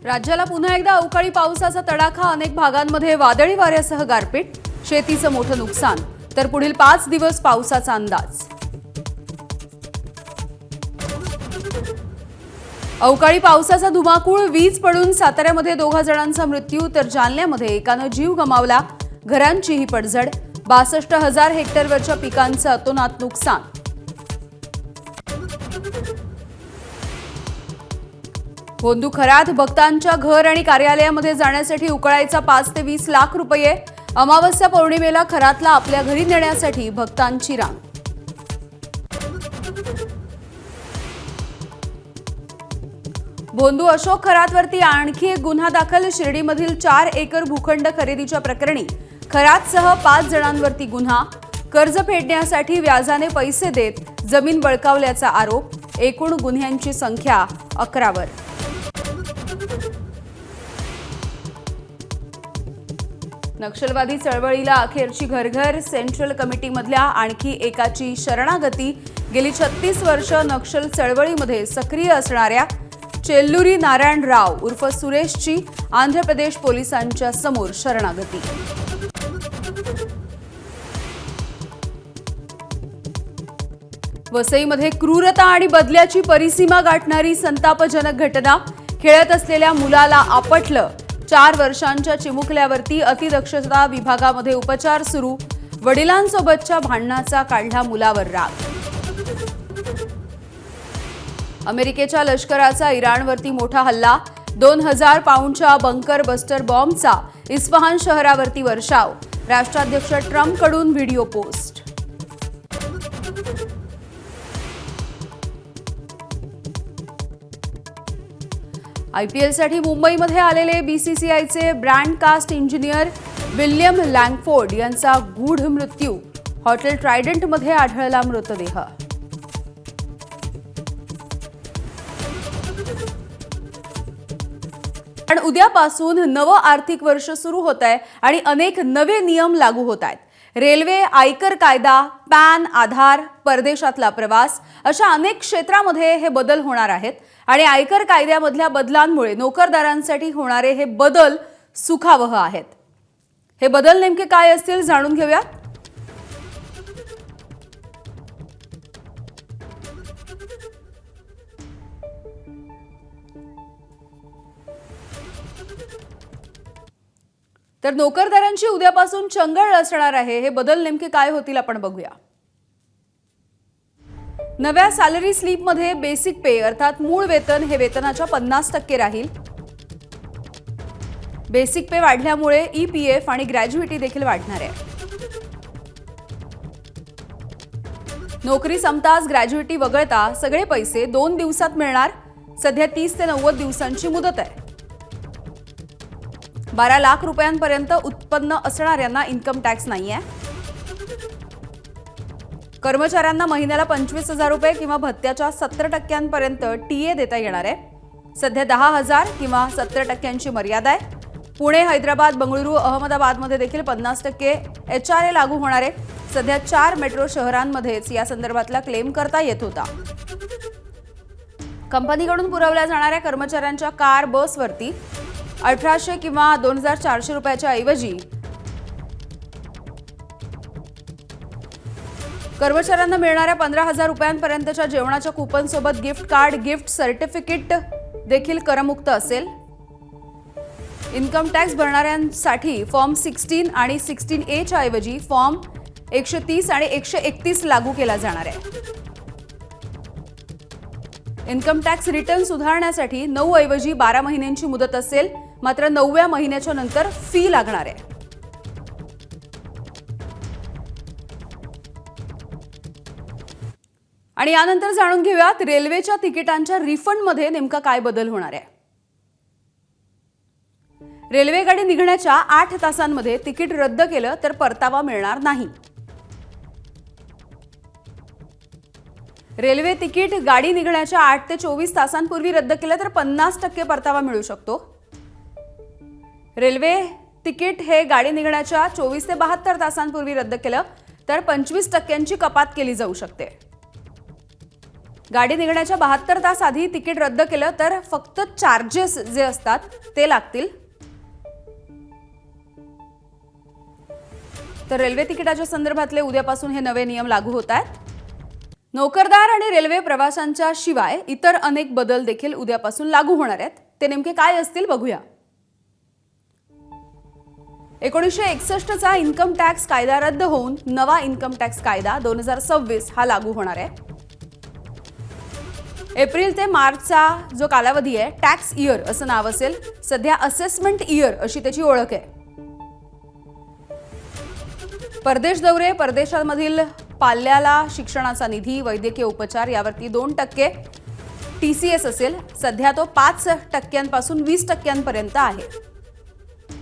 राज्याला पुन्हा एकदा अवकाळी पावसाचा तडाखा, अनेक भागांमध्ये वादळी वाऱ्यासह गारपीट, शेतीचं मोठं नुकसान, तर पुढील 5 दिवस पावसाचा अंदाज। अवकाळी पावसाचा धुमाकूळ, वीज पडून साताऱ्यामध्ये 2 जणांचा मृत्यू, तर जालन्यामध्ये एकानं जीव गमावला, घरांचीही पडझड, 62,000 हेक्टरवरच्या पिकांचं अतोनात नुकसान। भोंदू खरात, भक्तांच्या घर आणि कार्यालयामध्ये जाण्यासाठी उकळायचा 5 ते 20 लाख रुपये, अमावस्या पौर्णिमेला खरातला आपल्या घरी नेण्यासाठी भक्तांची रांग। भोंदू अशोक खरातवरती आणखी एक गुन्हा दाखल, शिर्डीमधील 4 एकर भूखंड खरेदीच्या प्रकरणी खरातसह 5 जणांवरती गुन्हा, कर्ज फेडण्यासाठी व्याजाने पैसे देत जमीन बळकावल्याचा आरोप, एकूण गुन्ह्यांची संख्या 11 वर। नक्षलवादी चळवळीला अखेरची घरघर, सेंट्रल कमिटीमधल्या आणखी एकाची शरणागती, गेली 36 वर्ष नक्षल चळवळीमध्ये सक्रिय असणाऱ्या चेल्लुरी नारायण राव उर्फ सुरेशची आंध्र प्रदेश पोलिसांच्या समोर शरणागती। वसईमध्ये क्रूरता आणि बदल्याची परिसीमा गाठणारी संतापजनक घटना, खेळत असलेल्या मुलाला आपटलं, 4 वर्षांच्या चिमुकल्यावरती अतिदक्षता विभागामध्ये उपचार सुरू, वडिलांसोबतच्या भांडणाचा काढला मुलावर राग। अमेरिकेच्या लष्कराचा इराणवरती मोठा हल्ला, 2000 पाऊंडच्या बंकर बस्टर बॉम्बचा इस्फहान शहरावरती वर्षाव, राष्ट्राध्यक्ष ट्रम्पकडून व्हिडिओ पोस्ट। आयपीएलसाठी मुंबईमध्ये आलेले बीसीसीआयचे ब्रॉडकास्ट इंजिनियर विल्यम लँगफोर्ड यांचा गूढ मृत्यू, हॉटेल ट्रायडंटमध्ये आढळला मृतदेह। पण उद्यापासून नवं आर्थिक वर्ष सुरू होत आहे आणि अनेक नवे नियम लागू होत आहेत। रेल्वे, आयकर कायदा, पॅन, आधार, परदेशातला प्रवास अशा अनेक क्षेत्रामध्ये हे बदल होणार आहेत आणि आयकर कायद्यामधल्या बदलांमुळे नोकरदारांसाठी होणारे हे बदल सुखावह आहेत। हे बदल नेमके काय असतील जाणून घेऊया। तर नोकरदारांची उद्यापासून चंगळ असणार आहे, हे बदल नेमके काय होतील आपण बघूया। नव्या सॅलरी स्लिपमध्ये बेसिक पे अर्थात मूळ वेतन हे वेतनाच्या 50% राहील। बेसिक पे वाढल्यामुळे ईपीएफ आणि ग्रॅज्युइटी देखील वाढणार आहे। नोकरी संपताच ग्रॅज्युइटी वगळता सगळे पैसे 2 दिवसात मिळणार, सध्या 30 ते 90 दिवसांची मुदत आहे। 12 लाख रुपयांपर्यंत उत्पन्न असणाऱ्यांना इन्कम टॅक्स नाहीये। कर्मचाऱ्यांना महिन्याला 25,000 रुपये किंवा भत्त्याच्या 70% टीए देता येणार आहे। सध्या 10,000 किंवा 70% मर्यादा आहे। पुणे, हैदराबाद, बंगळुरू, अहमदाबादमध्ये देखील 50% एचआरए लागू होणार आहे। सध्या 4 मेट्रो शहरांमध्येच या संदर्भातला क्लेम करता येत होता। कंपनीकडून पुरवल्या जाणाऱ्या कर्मचाऱ्यांच्या कार, बसवरती 1800 किंवा 2400 रुपयाच्या ऐवजी कर्मचाऱ्यांना मिळणाऱ्या 15,000 रुपयांपर्यंतच्या जेवणाच्या कुपनसोबत गिफ्ट कार्ड, गिफ्ट सर्टिफिकेट देखील करमुक्त असेल। इन्कम टॅक्स भरणाऱ्यांसाठी फॉर्म 16 आणि 16A च्या ऐवजी फॉर्म 130 आणि 131 लागू केला जाणार आहे। इन्कम टॅक्स रिटर्न सुधारण्यासाठी 9 ऐवजी 12 महिन्यांची मुदत असेल, मात्र 9व्या महिन्याच्या नंतर फी लागणार आहे। आणि यानंतर जाणून घेऊयात रेल्वेच्या तिकिटांच्या रिफंडमध्ये नेमका काय बदल होणार आहे। रेल्वे गाडी निघण्याच्या 8 तासांमध्ये तिकीट रद्द केलं तर परतावा मिळणार नाही। रेल्वे तिकीट गाडी निघण्याच्या 8 ते 24 तासांपूर्वी रद्द केलं तर 50% परतावा मिळू शकतो। रेल्वे तिकीट हे गाडी निघण्याच्या 24 ते 72 तासांपूर्वी रद्द केलं तर 25% कपात केली जाऊ शकते। गाडी निघण्याच्या 72 तास आधी तिकीट रद्द केलं तर फक्त चार्जेस जे असतात ते लागतील. तर रेल्वे तिकिटाच्या संदर्भातले उद्यापासून हे नवे नियम लागू होत आहेत. नोकरदार आणि रेल्वे प्रवाशांच्या शिवाय इतर अनेक बदल देखील उद्यापासून लागू होणार आहेत. ते नेमके काय असतील बघूया. 1961चा इन्कम टॅक्स कायदा रद्द होऊन नवा इन्कम टॅक्स कायदा 2026 हा लागू होणार आहे. एप्रिल ते मार्चचा जो कालावधी आहे टॅक्स इयर असं नाव असेल. सध्या असेसमेंट इयर अशी त्याची ओळख आहे. परदेश दौरे, परदेशांमधील पाल्याला शिक्षणाचा निधी, वैद्यकीय उपचार यावरती 2% TCS असेल. सध्या तो 5% 20% आहे.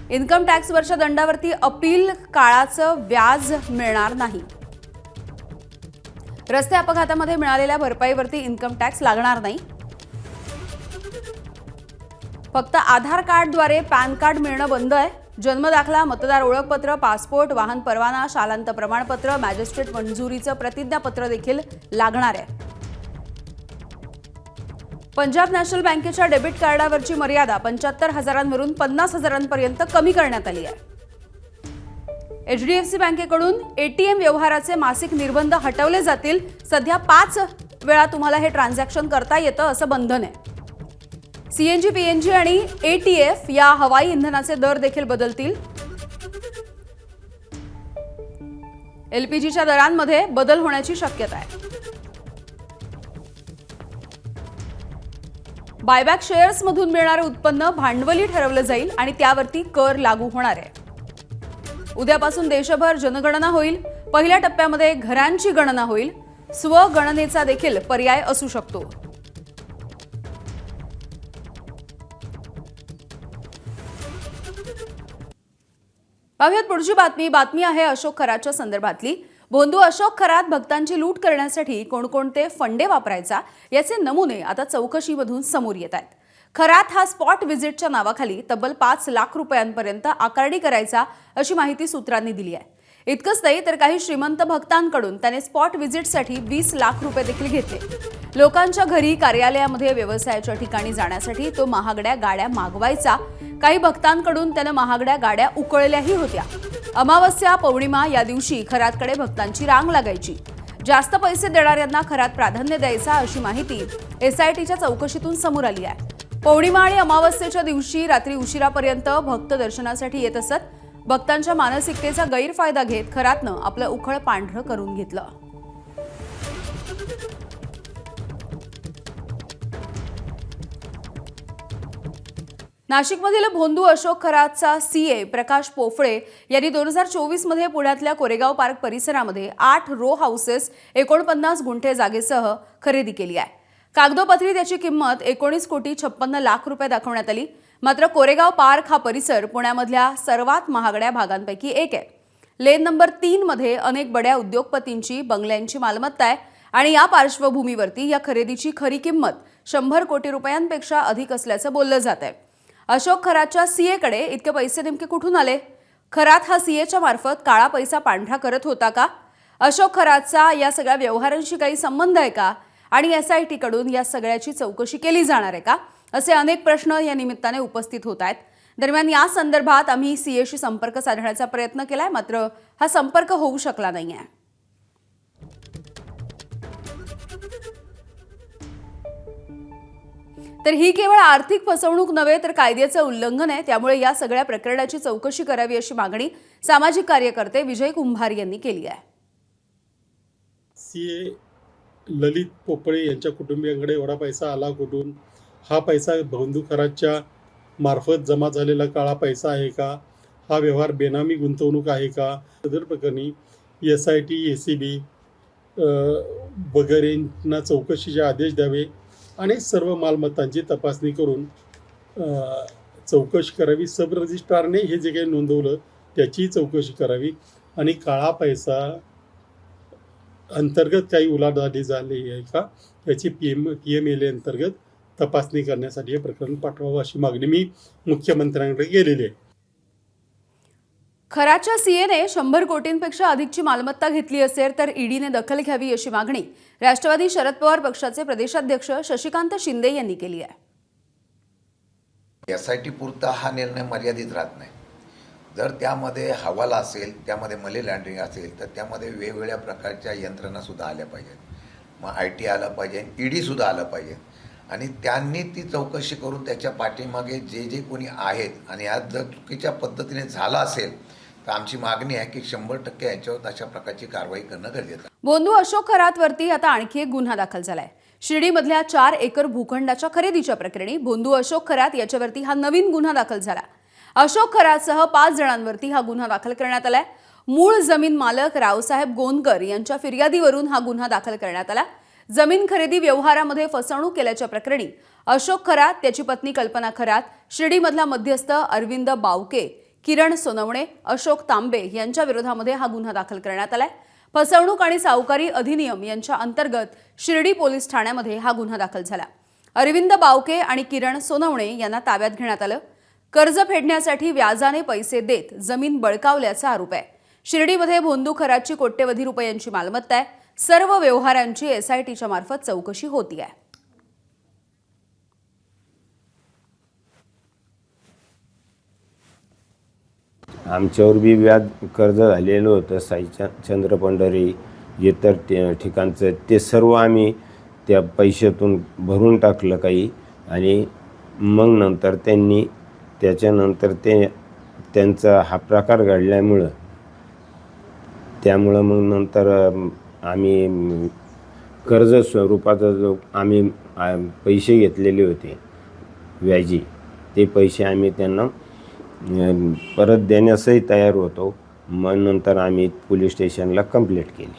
इन्कम टॅक्सवरच्या दंडावरती अपील काळाचं व्याज मिळणार नाही. रस्ते अपघातामध्ये मिळालेल्या भरपाईवरती इन्कम टॅक्स लागणार नाही. फक्त आधार कार्डद्वारे पॅन कार्ड मिळणं बंद आहे. जन्मदाखला, मतदार ओळखपत्र, पासपोर्ट, वाहन परवाना, शालांत प्रमाणपत्र, मॅजिस्ट्रेट मंजुरीचं प्रतिज्ञापत्र देखील लागणार आहे. पंजाब नॅशनल बँकेच्या डेबिट कार्डावरची मर्यादा 75,000वरून 50,000पर्यंत कमी करण्यात आली आहे. HDFC बँकेकडून ATM व्यवहाराचे मासिक निर्बंध हटवले जातील. सध्या 5 वेळा तुम्हाला हे ट्रान्झॅक्शन करता येतं असं बंधन आहे. CNG, PNG आणि ATF या हवाई इंधनाचे दर देखील बदलतील. LPGच्या दरांमध्ये बदल होण्याची शक्यता आहे. बायबॅक शेअर्समधून मिळणारे उत्पन्न भांडवली ठरवलं जाईल आणि त्यावरती कर लागू होणार आहे. उद्यापासून देशभर जनगणना होईल. पहिल्या टप्प्यामध्ये घरांची गणना होईल. स्वगणनेचा देखील पर्याय असू शकतो. पाहूयात पुढची बातमी आहे अशोक खरातच्या संदर्भातली. भोंदू अशोक खरात भक्तांची लूट करण्यासाठी कोणकोणते फंडे वापरायचा याचे नमुने आता चौकशीमधून समोर येत आहेत. खरात हा स्पॉट व्हिजिटच्या नावाखाली तब्बल 5 लाख रुपयांपर्यंत आकारणी करायचा अशी माहिती सूत्रांनी दिली आहे. इतकंच नाही तर काही श्रीमंत भक्तांकडून त्याने स्पॉट व्हिजिटसाठी 20 लाख रुपये देखील घेतले. लोकांच्या घरी, कार्यालयामध्ये, व्यवसायाच्या ठिकाणी जाण्यासाठी तो महागड्या गाड्या मागवायचा. काही भक्तांकडून त्याने महागड्या गाड्या उकळल्याही होत्या. अमावस्या, पौर्णिमा या दिवशी खरातकडे भक्तांची रांग लागायची. जास्त पैसे देणाऱ्यांना खरात प्राधान्य द्यायचा अशी माहिती SITच्या चौकशीतून समोर आली आहे. पौर्णिमा आणि अमावस्येच्या दिवशी रात्री उशिरापर्यंत भक्त दर्शनासाठी येत असत. भक्तांच्या मानसिकतेचा गैरफायदा घेत खरातनं आपलं उखळ पांढरं करून घेतलं. नाशिकमधील भोंदू अशोक खरातचा CA प्रकाश पोफळे यांनी 2024 मध्ये पुण्यातल्या कोरेगाव पार्क परिसरामध्ये 8 रो हाऊसेस 49 गुंठे जागेसह खरेदी केली आहे. कागदोपत्री त्याची किंमत 19,56,00,000 रुपये दाखवण्यात आली. मात्र कोरेगाव पार्क हा परिसर पुण्यामधल्या सर्वात महागड्या भागांपैकी एक आहे. लेन नंबर 3 मध्ये अनेक बड्या उद्योगपतींची, बंगल्यांची मालमत्ता आहे आणि या पार्श्वभूमीवरती या खरेदीची खरी किंमत 100 कोटी रुपयांपेक्षा अधिक असल्याचं बोललं जात आहे. अशोक खरातच्या CA कडे इतके पैसे नेमके कुठून आले? खरात हा CAच्या मार्फत काळा पैसा पांढरा करत होता का? अशोक खरातचा या सगळ्या व्यवहारांशी काही संबंध आहे का? आणि SIT कडून या सगळ्याची चौकशी केली जाणार आहे का? असे अनेक प्रश्न या निमित्ताने उपस्थित होत आहेत. दरम्यान या संदर्भात आम्ही CAशी संपर्क साधण्याचा प्रयत्न केलाय, मात्र हा संपर्क होऊ शकला नाहीये. तर ही केवळ आर्थिक फसवणूक नव्हे तर कायद्याचं उल्लंघन आहे. त्यामुळे या सगळ्या प्रकरणाची चौकशी करावी अशी मागणी सामाजिक कार्यकर्ते विजय कुंभार यांनी केली आहे. CA ललित पोपळे यांच्या कुटुंबियांकडे एवढा पैसा आला कुठून? हा पैसा भोंदू खरातच्या मार्फत जमा झालेला काळा पैसा आहे का? हा व्यवहार बेनामी गुंतवणूक आहे का? सदर प्रकरणी SIT, ACB वगैरेंना चौकशीचे आदेश द्यावे आणि सर्व मालमत्तांची तपासणी करून चौकशी करावी. सब रजिस्ट्रारने हे जे काही नोंदवलं त्याची चौकशी करावी आणि काळा पैसा अंतर्गत काही उलाढाली झाली आहे का याची PMLA अंतर्गत तपासणी करण्यासाठी हे प्रकरण पाठवावं अशी मागणी मी मुख्यमंत्र्यांकडे केलेली आहे. खराच्या सीएने 100 कोटींपेक्षा अधिकची मालमत्ता घेतली असेल तर ईडीने दखल घ्यावी अशी मागणी राष्ट्रवादी शरद पवार पक्षाचे प्रदेशाध्यक्ष शशिकांत शिंदे यांनी केली आहे. SIT पुरता हा निर्णय मर्यादित राहत नाही. जर त्यामध्ये हवाला असेल, त्यामध्ये मनी लॉन्ड्रिंग असेल, तर त्यामध्ये वेगवेगळ्या प्रकारच्या यंत्रणासुद्धा आल्या पाहिजेत. मग IT आलं पाहिजे, EDसुद्धा आलं पाहिजे आणि त्यांनी ती चौकशी करून त्याच्या पाठीमागे जे कोणी आहेत आणि आज जर चुकीच्या पद्धतीने झाला असेल तर आमची मागणी आहे की 100% याच्यावर अशा प्रकारची कारवाई करणं गरजेचं आहे. बोंधू अशोक खरातवरती आता आणखी एक गुन्हा दाखल झालाय. शिर्डीमधल्या 4 एकर भूखंडाच्या खरेदीच्या प्रकरणी बोंधू अशोक खरात याच्यावरती हा नवीन गुन्हा दाखल झाला. अशोक खरातसह 5 जणांवरती हा गुन्हा दाखल करण्यात आलाय. मूळ जमीन मालक रावसाहेब गोंदकर यांच्या फिर्यादीवरून हा गुन्हा दाखल करण्यात आला. जमीन खरेदी व्यवहारामध्ये फसवणूक केल्याच्या प्रकरणी अशोक खरात, त्याची पत्नी कल्पना खरात, शिर्डीमधला मध्यस्थ अरविंद बावके, किरण सोनवणे, अशोक तांबे यांच्या विरोधामध्ये हा गुन्हा दाखल करण्यात आलाय. फसवणूक आणि सावकारी अधिनियम यांच्या अंतर्गत शिर्डी पोलीस ठाण्यामध्ये हा गुन्हा दाखल झाला. अरविंद बावके आणि किरण सोनवणे यांना ताब्यात घेण्यात आलं. कर्ज फेडण्यासाठी व्याजाने पैसे देत जमीन बळकावल्याचा आरोप आहे. शिर्डीमध्ये बोंधू खरातची कोट्यवधी रुपयांची मालमत्ता आहे. सर्व व्यवहारांची SITच्या मार्फत चौकशी होती आहे. आमच्यावर बी व्याज कर्ज झालेलं होतं. चंद्रपंढरी इतर ठिकाणचं ते सर्व आम्ही त्या पैशातून भरून टाकलं काही आणि मग नंतर त्याच्यानंतर त्यांचा हा प्रकार घडल्यामुळं मग नंतर आम्ही कर्ज स्वरूपाचा जो आम्ही पैसे घेतलेले होते व्याजी, ते पैसे आम्ही त्यांना परत देण्यासही तयार होतो. मग नंतर आम्ही पोलीस स्टेशनला कंप्लेंट केली.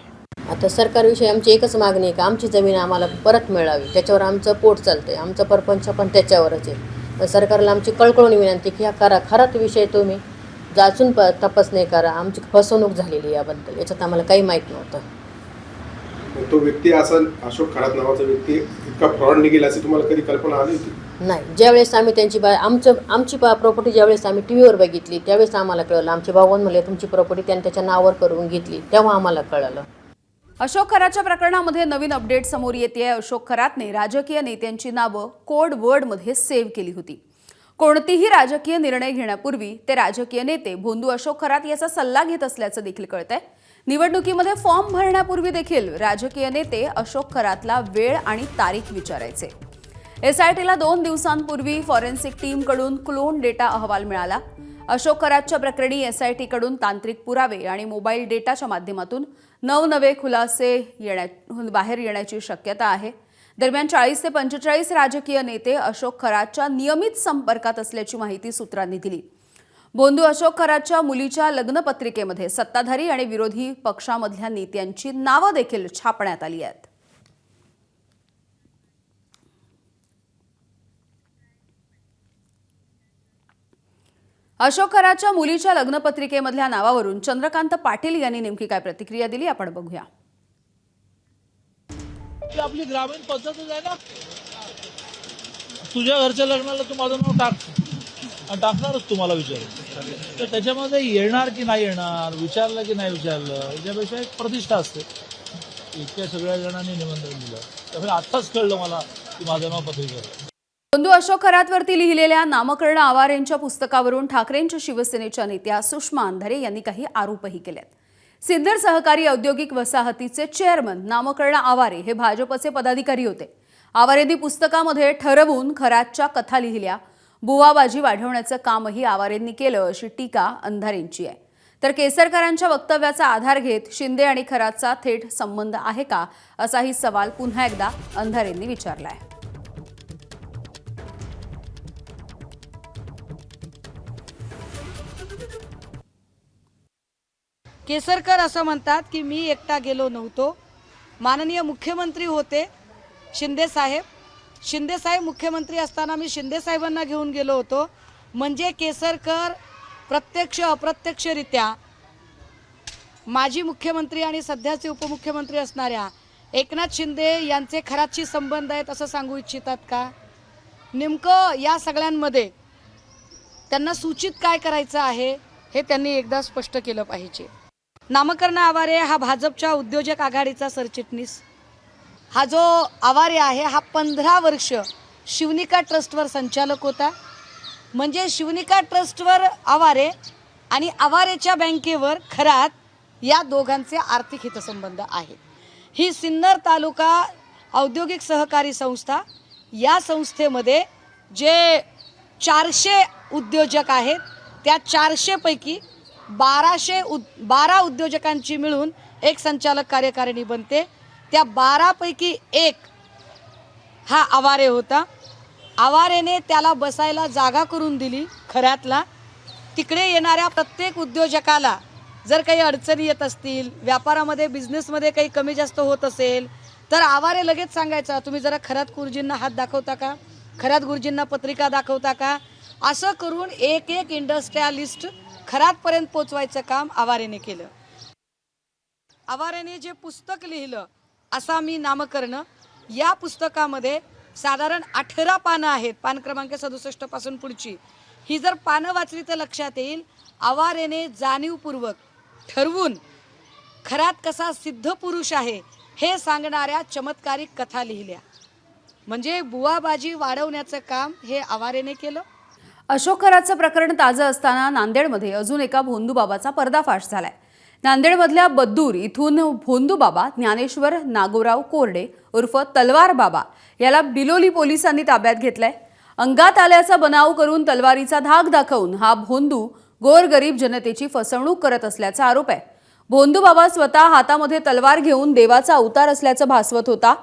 आता सरकारविषयी आमची एकच मागणी आहे की आमची जमीन आम्हाला परत मिळावी. त्याच्यावर आमचं पोट चालतं आहे, आमचं परपंच पण त्याच्यावरच आहे. पण सरकारला आमची कळकळून विनंती की ह्या खरात विषय तुम्ही जाचून तपासणी करा. आमची फसवणूक झालेली याबद्दल, याच्यात आम्हाला काही माहीत नव्हतं. तो व्यक्ती असा अशोक खरात नावाचा व्यक्ती इतका फ्रॉड निघेल अशी तुम्हाला कधी कल्पना आली होती? नाही. ज्यावेळेस आम्ही त्यांची आमची प्रॉपर्टी ज्यावेळेस आम्ही TV वर बघितली त्यावेळेस आम्हाला कळलं. आमचे भाऊ म्हणले तुमची प्रॉपर्टी त्यांनी त्याच्या नावावर करून घेतली, तेव्हा आम्हाला कळलं. अशोक खरातच्या प्रकरणामध्ये नवीन अपडेट समोर येते. अशोक खरातने राजकीय नेत्यांची नावं कोड वर्डमध्ये सेव्ह केली होती. कोणतीही राजकीय निर्णय घेण्यापूर्वी ते राजकीय नेते बोंधू अशोक खरात याचा सल्ला घेत असल्याचं देखील कळतंय. निवडणुकीमध्ये फॉर्म भरण्यापूर्वी देखील राजकीय नेते अशोक खरातला वेळ आणि तारीख विचारायचे. SITला 2 दिवसांपूर्वी फॉरेन्सिक टीमकडून क्लोन डेटा अहवाल मिळाला. अशोक खरातच्या प्रकरणी SITकडून तांत्रिक पुरावे आणि मोबाईल डेटाच्या माध्यमातून नवनवे खुलासे बाहेर येण्याची शक्यता आहे. दरम्यान 40 ते 45 राजकीय नेते अशोक खरातच्या नियमित संपर्कात असल्याची माहिती सूत्रांनी दिली. बोंधू अशोक खरातच्या मुलीच्या लग्नपत्रिकेमध्ये सत्ताधारी आणि विरोधी पक्षामधल्या नेत्यांची नावं देखील छापण्यात आली आहेत. अशोक खरातच्या मुलीच्या लग्नपत्रिकेमधल्या नावावरून चंद्रकांत पाटील यांनी नेमकी काय प्रतिक्रिया दिली आपण बघूया. आपली ग्रामीण पद्धतच आहे ना. तुझ्या घरच्या लग्नाला तू माझं नाव टाक, टाकणारच तुम्हाला विचार. तर त्याच्यामध्ये येणार की नाही येणार, विचारलं की नाही विचारलं, याच्यापेक्षा एक प्रतिष्ठा असते. इतक्या सगळ्या जणांनी निमंत्रण दिलं, त्यामुळे आत्ताच कळलं मला की माझं नाव पत्रिकेवर. बोंधू अशोक खरातवरती लिहिलेल्या नामकर्ण आवारेंच्या पुस्तकावरून ठाकरेंच्या शिवसेनेच्या नेत्या सुषमा अंधारे यांनी काही आरोपही केलेत. सिन्नर सहकारी औद्योगिक वसाहतीचे चेअरमन नामकर्ण आवारे हे भाजपचे पदाधिकारी होते. आवारेंनी पुस्तकामध्ये ठरवून खरातच्या कथा लिहिल्या. बुवाबाजी वाढवण्याचं कामही आवारेंनी केलं अशी टीका अंधारेंची आहे. तर केसरकरांच्या वक्तव्याचा आधार घेत शिंदे आणि खरातचा थेट संबंध आहे का असाही सवाल पुन्हा एकदा अंधारेंनी विचारलाय. केसरकर असं म्हणतात की मी एकटा गेलो नव्हतो. माननीय मुख्यमंत्री होते शिंदेसाहेब मुख्यमंत्री असताना मी शिंदेसाहेबांना घेऊन गेलो होतो. म्हणजे केसरकर प्रत्यक्ष अप्रत्यक्षरित्या माजी मुख्यमंत्री आणि सध्याचे उपमुख्यमंत्री असणाऱ्या एकनाथ शिंदे यांचे खरातशी संबंध आहेत असं सांगू इच्छितात का? नेमकं या सगळ्यांमध्ये त्यांना सूचित काय करायचं आहे हे त्यांनी एकदा स्पष्ट केलं पाहिजे. नामकर्ण आवारे हा भाजपच्या उद्योजक आघाडीचा सरचिटणीस. हा जो आवारे आहे हा 15 वर्ष शिवनिका ट्रस्टवर संचालक होता. म्हणजे शिवनिका ट्रस्टवर आवारे आणि आवारेच्या बँकेवर खरात या दोघांचे आर्थिक हितसंबंध आहेत. ही सिन्नर तालुका औद्योगिक सहकारी संस्था, या संस्थेमध्ये जे 400 उद्योजक आहेत त्या 400 पैकी 12 उद्योजकांची मिळून एक संचालक कार्यकारिणी बनते. त्या 12 पैकी एक हा आवारे होता. आवारेने त्याला बसायला जागा करून दिली खऱ्यातला. तिकडे येणाऱ्या प्रत्येक उद्योजकाला जर काही अडचणी येत असतील, व्यापारामध्ये बिझनेसमध्ये काही कमी जास्त होत असेल, तर आवारे लगेच सांगायचा, तुम्ही जरा खरात गुरुजींना हात दाखवता का, खरात गुरुजींना पत्रिका दाखवता का. असं करून एक एक इंडस्ट्रियलिस्ट खरातपर्यंत पोचवायचं काम आवारेने केलं. आवारेने जे पुस्तक लिहिलं असा मी नामकर्ण, या पुस्तकामध्ये साधारण 18 पानं आहेत, पान क्रमांक 67 पासून पुढची. ही जर पानं वाचली तर लक्षात येईल आवारेने जाणीवपूर्वक ठरवून खरात कसा सिद्ध पुरुष आहे हे सांगणाऱ्या चमत्कारिक कथा लिहिल्या. म्हणजे बुवाबाजी वाढवण्याचं काम हे आवारेने केलं. अशोक खरातचं प्रकरण ताजं असताना नांदेडमध्ये अजून एका भोंदूबाबाचा पर्दाफाश झालाय. नांदेडमधल्या बद्दूर इथून भोंदूबाबा ज्ञानेश्वर नागोराव कोरडे उर्फ तलवार बाबा याला बिलोली पोलिसांनी ताब्यात घेतलंय. अंगात आल्याचा बनाव करून तलवारीचा धाक दाखवून हा भोंदू गोरगरीब जनतेची फसवणूक करत असल्याचा आरोप आहे. भोंदूबाबा स्वतः हातामध्ये तलवार घेऊन देवाचा अवतार असल्याचं भासवत होता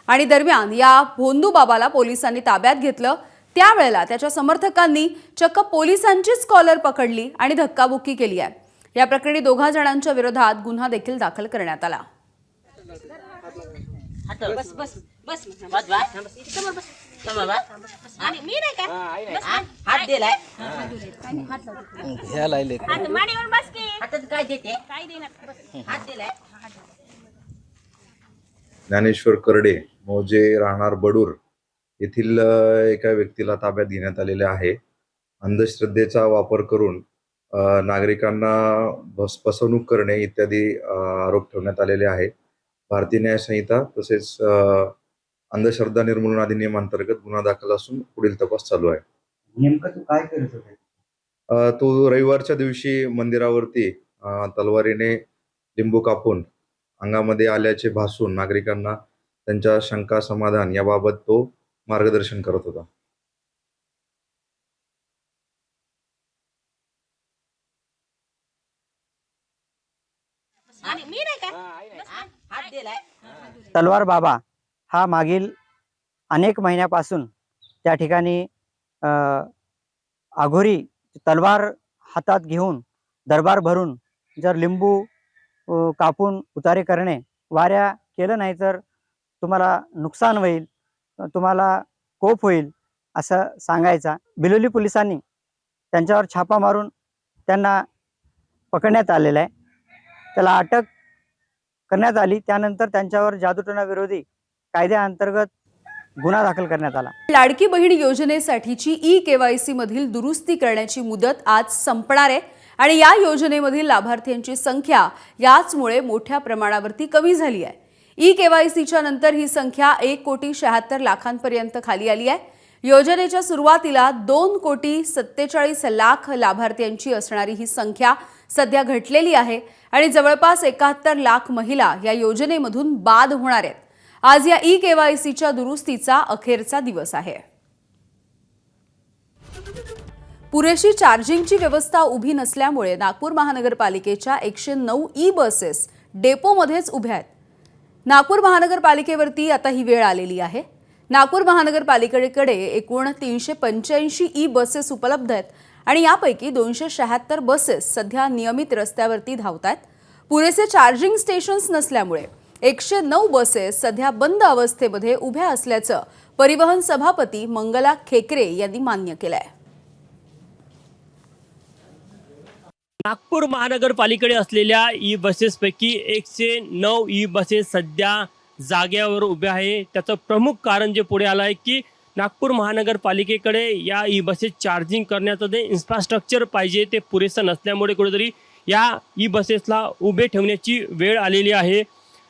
आणि दरम्यान या भोंदूबाबाला पोलिसांनी ताब्यात घेतलं. त्यावेळेला त्याच्या समर्थकांनी चक्क पोलिसांचीच कॉलर पकडली आणि धक्काबुक्की केली आहे. या प्रकरणी 2 जणांच्या विरोधात गुन्हा देखील दाखल करण्यात आला. ज्ञानेश्वर करडे मौजे राहणार बडूर येथील एका व्यक्तीला ताब्यात घेण्यात आलेले आहे. अंधश्रद्धेचा वापर करून नागरिकांना फसवणूक करणे इत्यादी आरोप ठेवण्यात आलेले आहे. भारतीय न्याय संहिता तसेच अंधश्रद्धा निर्मूलन अधिनियम अंतर्गत गुन्हा दाखल असून पुढील तपास चालू आहे. नेमकं तू काय करत होते? तो रविवारच्या दिवशी मंदिरावरती तलवारीने लिंबू कापून अंगामध्ये आल्याचे भासून नागरिकांना त्यांच्या शंका समाधान याबाबत तो मार्गदर्शन करत होता. तलवार बाबा हा मागील अनेक महिन्यापासून त्या ठिकाणी आघोरी तलवार हातात घेऊन दरबार भरून जर लिंबू कापून उतारे करणे, वाऱ्या केलं नाही तर तुम्हाला नुकसान होईल, तुम्हाला कोप होईल असं सांगायचा. बिलोली पोलिसांनी त्यांच्यावर छापा मारून त्यांना पकडण्यात आलेलं आहे. त्याला अटक करण्यात आली. त्यानंतर त्यांच्यावर जादूटोणा विरोधी कायद्याअंतर्गत गुन्हा दाखल करण्यात आला. लाडकी बहीण योजनेसाठीची ई-केवायसी मधील दुरुस्ती करण्याची मुदत आज संपणार आहे आणि या योजनेमधील लाभार्थ्यांची संख्या याचमुळे मोठ्या प्रमाणावरती कमी झाली आहे. ई-केवायसीच्या नंतर ही संख्या 1,76,00,000 खाली आली आहे. योजनेच्या सुरुवातीला 2,47,00,000 लाभार्थ्यांची असणारी ही संख्या सध्या घटलेली आहे आणि जवळपास 71,00,000 महिला या योजनेमधून बाद होणार आहेत. आज या ई-केवायसीच्या दुरुस्तीचा अखेरचा दिवस आहे. पुरेशी चार्जिंगची व्यवस्था उभी नसल्यामुळे नागपूर महानगरपालिकेच्या 109 ई बसेस डेपोमध्येच उभ्या आहेत. नागपूर महानगरपालिकेवरती आता ही वेळ आलेली आहे. नागपूर महानगरपालिकेकडे एकूण 385 ई बसेस उपलब्ध आहेत आणि यापैकी 276 बसेस सध्या नियमित रस्त्यावरती धावत आहेत. पुरेसे चार्जिंग स्टेशन्स नसल्यामुळे 109 बसेस सध्या बंद अवस्थेमध्ये उभ्या असल्याचं परिवहन सभापती मंगला खेकरे यांनी मान्य केलं आहे. नागपूर महानगरपालिकेकडे असलेल्या ई बसेसपैकी 109 ई बसेस सध्या जाग्यावर उभ्या आहे. त्याचं प्रमुख कारण जे पुढे आलं आहे की नागपूर महानगरपालिकेकडे या ई बसेस चार्जिंग करण्याचं जे इन्फ्रास्ट्रक्चर पाहिजे ते पुरेसं नसल्यामुळे कुठेतरी या ई बसेसला उभे ठेवण्याची वेळ आलेली आहे.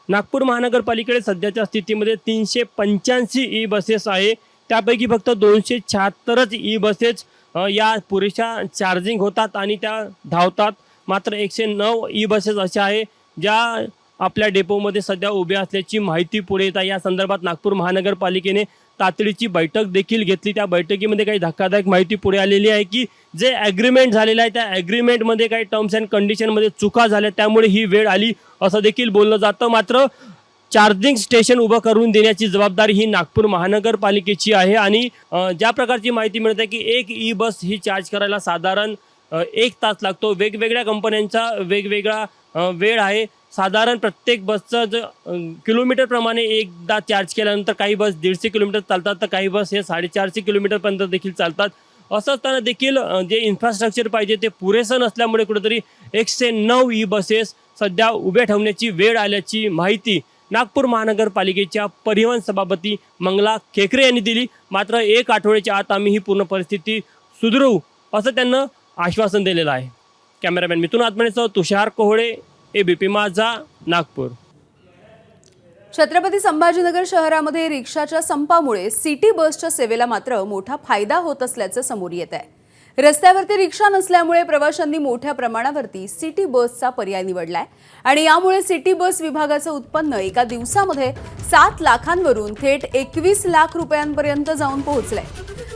नागपूर महानगरपालिकेकडे सध्याच्या स्थितीमध्ये 385 ई बसेस आहे. त्यापैकी फक्त 276च ई बसेस या पुरेशा चार्जिंग होतात आणि त्या धावतात. मात्र 109 ई बसेस अशा आहे ज्या आपल्या डेपोमध्ये सध्या उभ्या असल्याची माहिती पुढे येत आहे. या संदर्भात नागपूर महानगरपालिकेने तातडीची बैठक देखील घेतली. त्या बैठकीमध्ये काही धक्कादायक माहिती पुढे आलेली आहे की जे ॲग्रीमेंट झालेलं आहे त्या ॲग्रीमेंटमध्ये काही टर्म्स अँड कंडिशनमध्ये चुका झाल्या, त्यामुळे ही वेळ आली असं देखील बोललं जातं. मात्र चार्जिंग स्टेशन उभं करून देण्याची जबाबदारी ही नागपूर महानगरपालिकेची आहे. आणि ज्या प्रकारची माहिती मिळते की एक ई बस ही चार्ज करायला साधारण 1 तास लागतो. वेगवेगळ्या कंपन्यांचा वेगवेगळा वेळ आहे. साधारण प्रत्येक बसचं किलोमीटरप्रमाणे एकदा चार्ज केल्यानंतर काही बस 150 किलोमीटर चालतात तर काही बस हे 450 किलोमीटरपर्यंत देखील चालतात. असं असताना देखील जे इन्फ्रास्ट्रक्चर पाहिजे ते पुरेसं नसल्यामुळे कुठेतरी 109 ई बसेस सध्या उभ्या ठेवण्याची वेळ आल्याची माहिती नागपूर महानगरपालिकेच्या परिवहन सभापती मंगला खेकरे यांनी दिली. मात्र 1 आठवड्याच्या आत आम्ही ही पूर्ण परिस्थिती सुधरवू असं त्यांना आश्वासन दिलेलं आहे. कॅमेरामॅन मिथुन आत्मनेसह तुषार कोहळे, ABP माझा, नागपूर. छत्रपती संभाजीनगर शहरामध्ये रिक्षाच्या संपामुळे सिटी बसच्या सेवेला मात्र मोठा फायदा होत असल्याचं समोर येत आहे. रस्त्यावरती रिक्षा नसल्यामुळे प्रवाशांनी मोठ्या प्रमाणावरती सिटी बसचा पर्याय निवडलाय आणि यामुळे सिटी बस विभागाचं उत्पन्न एका दिवसामध्ये 7 लाखांवरून थेट 21 लाख रुपयांपर्यंत जाऊन पोहोचलंय.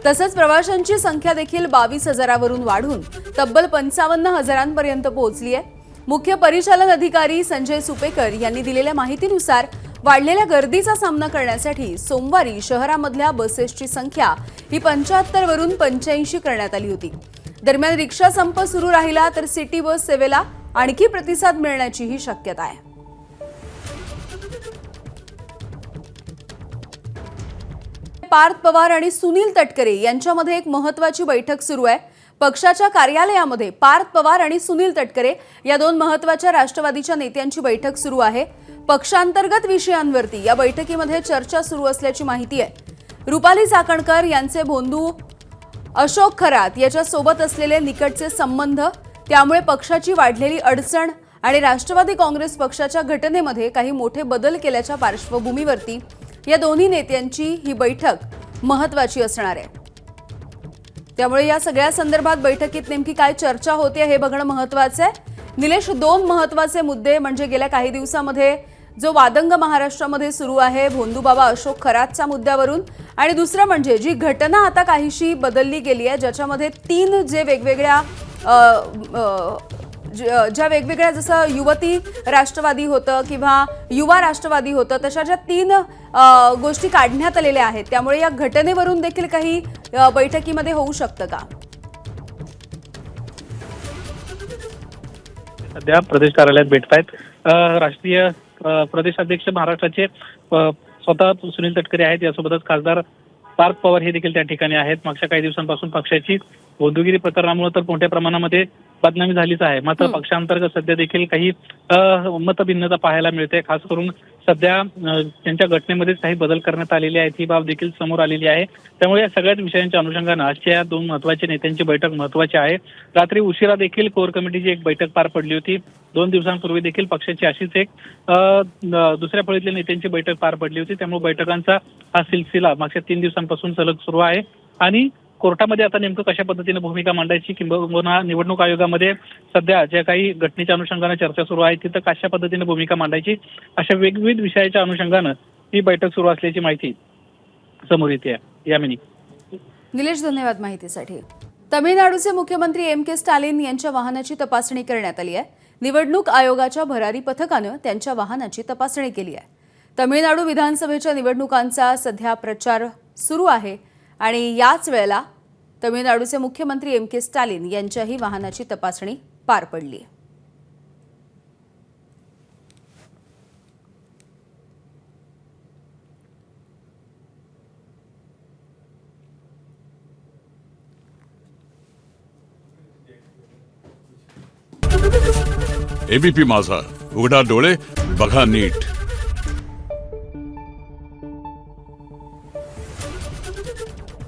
तसंच प्रवाशांची संख्या देखील 22,000वरून वाढून तब्बल 55,000पर्यंत पोहोचली आहे. मुख्य परिचालन अधिकारी संजय सुपेकर यांनी दिलेल्या माहितीनुसार वाढलेल्या गर्दीचा सामना करण्यासाठी सोमवारी शहरामधल्या बसेसची संख्या ही 75वरून 85 करण्यात आली होती. दरम्यान रिक्षा संप सुरू राहिला तर सिटी बस सेवेला आणखी प्रतिसाद मिळण्याचीही शक्यता आहे. पार्थ पवार आणि सुनील तटकरे यांच्यामध्ये एक महत्त्वाची बैठक सुरू आहे. पक्षाच्या कार्यालयामध्ये पार्थ पवार आणि सुनील तटकरे या 2 महत्त्वाच्या राष्ट्रवादीच्या नेत्यांची बैठक सुरू आहे. पक्षांतर्गत विषयांवरती या बैठकीमध्ये चर्चा सुरू असल्याची माहिती आहे. रुपाली चाकणकर यांचे बंधू अशोक खरात याच्या सोबत असलेले निकटचे संबंध, त्यामुळे पक्षाची वाढलेली अडचण आणि राष्ट्रवादी काँग्रेस पक्षाच्या घटनेमध्ये काही मोठे बदल केल्याच्या पार्श्वभूमीवरती या दोन्ही नेत्यांची ही बैठक महत्त्वाची असणार आहे. त्यामुळे या सगळ्या संदर्भात बैठकीत नेमकी काय चर्चा होते हे बघणं महत्त्वाचं आहे. निलेश, 2 महत्त्वाचे मुद्दे म्हणजे गेल्या काही दिवसामध्ये जो वादंग महाराष्ट्रामध्ये सुरू आहे भोंदूबाबा अशोक खरातच्या मुद्द्यावरून, आणि दुसरं म्हणजे जी घटना आता काहीशी बदलली गेली आहे ज्याच्यामध्ये 3 जे वेगवेगळ्या ज्या वेगवेगळ्या जसं युवती राष्ट्रवादी होतं किंवा युवा राष्ट्रवादी होतं तशा ज्या 3 गोष्टी काढण्यात आलेल्या आहेत. त्यामुळे या घटनेवरून देखील काही बैठकीमध्ये होऊ शकतं का? सध्या प्रदेश कार्यालयात भेटतायत राष्ट्रीय प्रदेशाध्यक्ष महाराष्ट्राचे स्वतः सुनील तटकरे आहेत. यासोबतच खासदार पार्थ पवार हे देखील त्या ठिकाणी आहेत. मागच्या काही दिवसांपासून पक्षाची बंधुगिरी प्रकरणामुळे तर मोठ्या प्रमाणामध्ये बदनामी झालीच आहे. मात्र पक्षांतर्गत सध्या देखील काही मतभिन्नता पाहायला मिळते. खास करून सध्या त्यांच्या घटनेमध्येच काही बदल करण्यात आलेले आहेत ही बाब देखील समोर आलेली आहे. त्यामुळे या सगळ्याच विषयांच्या अनुषंगानं आजच्या 2 महत्त्वाच्या नेत्यांची बैठक महत्त्वाची आहे. रात्री उशिरा देखील कोर कमिटीची एक बैठक पार पडली होती. 2 दिवसांपूर्वी देखील पक्षाची अशीच एक दुसऱ्या फळीतल्या नेत्यांची बैठक पार पडली होती. त्यामुळे बैठकांचा हा सिलसिला मागच्या 3 दिवसांपासून सलग सुरू आहे. आणि कोर्टामध्ये आता नेमकं कशा पद्धतीने भूमिका मांडायची किंवा निवडणूक आयोगामध्ये सध्या ज्या काही घटनेच्या अनुषंगाने चर्चा सुरू आहे तिथं कशा पद्धतीने भूमिका मांडायची अशा वेगवेगळ्या विषयाच्या अनुषंगानं ही बैठक सुरू असल्याची माहिती समोर येते. यामिनी. निलेश, धन्यवाद माहितीसाठी. तमिळनाडूचे मुख्यमंत्री M.K. स्टॅलिन यांच्या वाहनाची तपासणी करण्यात आली आहे. निवडणूक आयोगाच्या भरारी पथकानं त्यांच्या वाहनाची तपासणी केली आहे. तमिळनाडू विधानसभेच्या निवडणुकांचा सध्या प्रचार सुरू आहे आणि याच वेळेला तमिळनाडूचे मुख्यमंत्री M.K. स्टॅलिन यांच्याही वाहनाची तपासणी पार पडली. ABP माझा, उघडा डोळे बघा नीट. आहे.